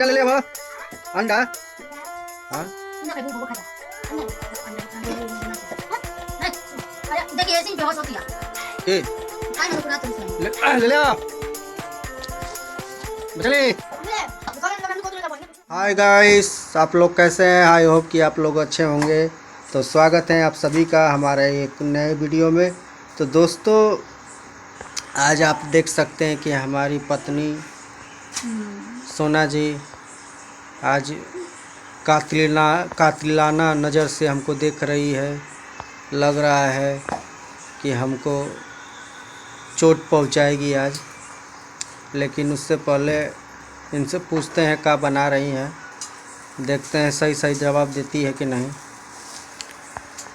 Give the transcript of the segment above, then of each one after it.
ले ले वो अंडा हाँ देखिए ऐसे ही बेहोश होती है के काय में पूरा तो ले ले चले। हाय गाइस, आप लोग कैसे हैं? आई होप कि आप लोग अच्छे होंगे। तो स्वागत है आप सभी का हमारे एक नए वीडियो में। तो दोस्तों, आज आप देख सकते हैं कि हमारी पत्नी सोना जी आज कातिलाना नज़र से हमको देख रही है। लग रहा है कि हमको चोट पहुंचाएगी आज, लेकिन उससे पहले इनसे पूछते हैं क्या बना रही हैं, देखते हैं सही सही जवाब देती है कि नहीं।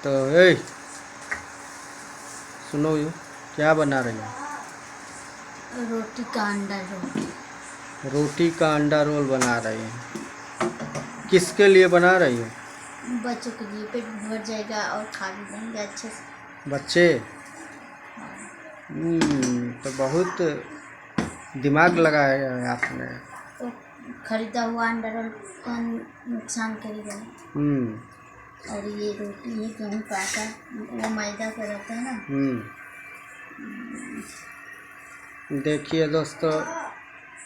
तो ए सुनो, ये क्या बना रही है? रोटी का अंडा रोल। रोटी का अंडा रोल बना रही है। किसके लिए बना रही है? बच्चों के लिए, पेट भर जाएगा और खा भी लेंगे अच्छे से। बच्चे? तो बहुत दिमाग लगाया है आपने। तो खरीदा हुआ अंडा रोल का नुकसान करेगा। और ये रोटी है गेहूँ का आटा, वो मैदा का रहता है ना। देखिए दोस्तों,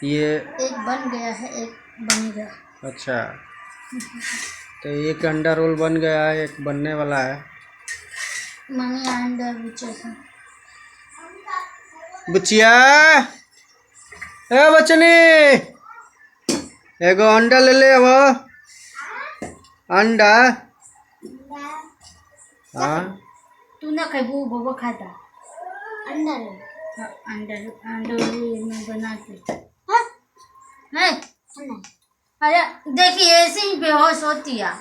ये एक बन गया है, एक बनेगा। अच्छा, तो एक अंडा रोल बन गया है, एक बनने वाला है। मम्मी अंडा बुच्चा से बुचिया, ए बचनी, एगो अंडा ले ले वो अंडा। हाँ, तू ना खाबू, बाबा खाता अंडा रे। अंडा अंडा में बना के है। अरे देखिए ऐसे ही बेहोश होती है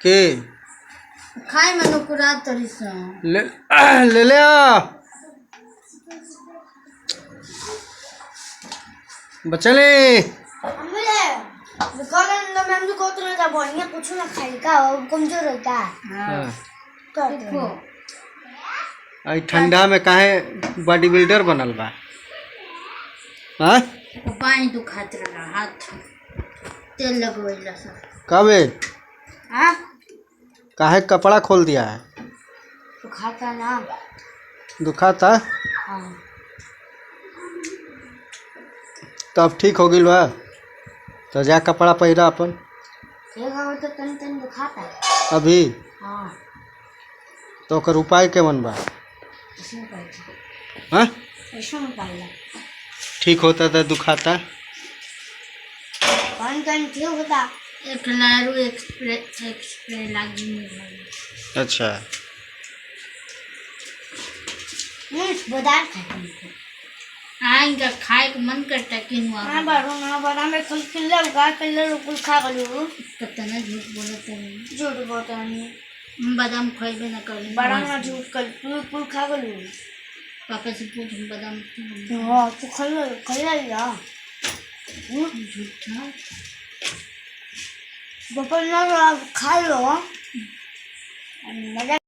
के खाए मनो पूरा तरी से ले ले ले आ बचले। कुछ ना खाएगा और कमजोर होता है। तो देखो आई ठंडा में काहे बॉडी बिल्डर बनल बा? हाँ, पानी दुखात रहा, हाथ तेल लगवेला सब। कबे हाँ, काहे कपड़ा खोल दिया है? तो खाता ना। दुखा था हाँ, तब ठीक हो गई बा। तो जा कपड़ा पहिरा अपन। तो तन तन दुखाता है अभी। हाँ, तो ओकर उपाय केवन बा? इसमें पाइला, हाँ, इसमें पाइला ठीक होता था, दुखाता कौन कौन ठीक होता। एक लारू एक स्प्रे लागी में लगा। अच्छा, बादाम खाते आएंगे, खाए को मन करता है किनुआ। हाँ बारू ना, बादाम में कुल किल्ला उगा किल्ला कुल खा गलू। कितना झूठ बोलते हैं, झूठ बोलते हैं। बादाम खाइबे ना कर, बादाम ना झूठ कर, तू कुल खा गलू। पापा से पूछ, हम बादाम हां तू खा लिया झूठा। पापा ना खा लो।